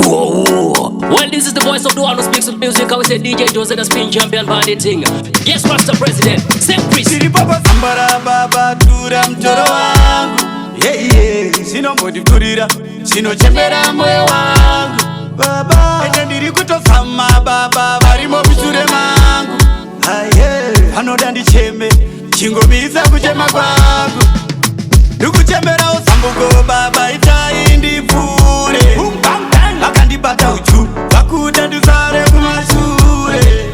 Whoa. Well, this is the voice of the one who speaks with music. I will say DJ Jose, the spin champion body thing. Yes, Master President, St. Chris. Siri papa sambara baba tura mtoro wangu. Sino modi kurira, sino chembera moyo wangu. Baba, ende ndiri kutosama baba, varimo bishure mangu. Panoda ndicheme, chingomiza kuchema kwangu. Ndukuchembera usambuko baba, itai ndipfure. Vakandibata uchu, vakuda ndisare kumashure.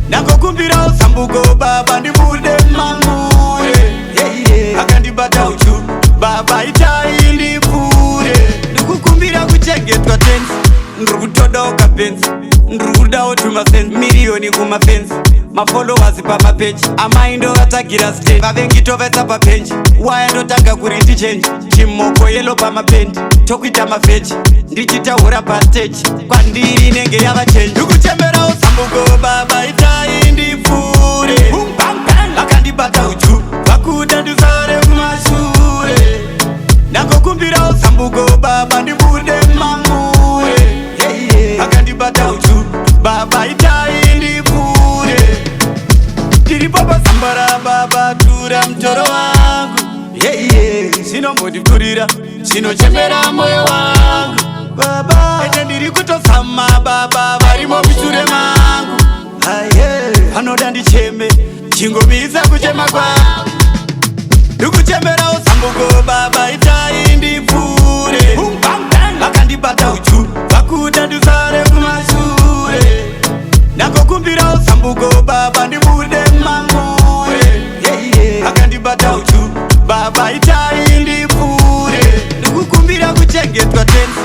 Nakokumbira usambuko baba, ndibude mangure. Vakandibata uchu, baba itai ndipfure. Ndikukumbira kuchengetwa tenzi, ndikutodoka penzi. Ndikudawo tumasenzi, milioni kumafenzi. Mafollowers pamapeji, amaindo vatagira stage. Vavengitovetsa papeji, waya ndotanga kuriti change. Chimoko yelo pamapendi, tokuita mafeji. Ndichitaura pastage, kwandiri nenge yava change. Ndikuchembera usambuko baba, itai ndipfure. Vakandibata uchu, vakuda ndisare kumashure. Nakokumbira usambuko baba, ndibude mangure. Vakandibata uchu, baba itai ndipfure. Tiri papa sambara baba tura mtoro wangu. Sino modi kurira, sino chembera moyo wangu. Baba, ende ndiri kutosama baba, varimo bishure mangu. Panoda ndicheme, chingomiza kuchema kwangu. Ndukuchembera usambuko baba, itai ndipfure. Vakandibata uchu, vakuda ndisare kumashure. Nakokumbira usambuko baba, ndibude mangure. Vakandibata uchu, baba itai ndipfure. Ndikukumbira kuchengetwa tenzi,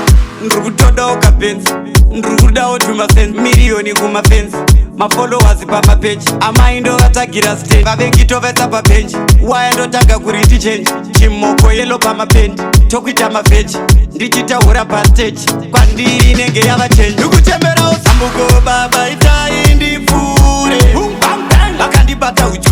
ndikutodoka penzi. Ndikudawo tumasenzi, milioni kumafenzi. Mafollowers pamapeji, amaindo vatagira stage. Vavengitovetsa papeji, waya ndotanga kuriti change. Chimoko yelo pamapendi, tokuita mafeji. Ndichitaura pastage, kwandiri nenge yava change. Ndikuchembera usambuko baba, itai ndipfure. Vakandibata uchu,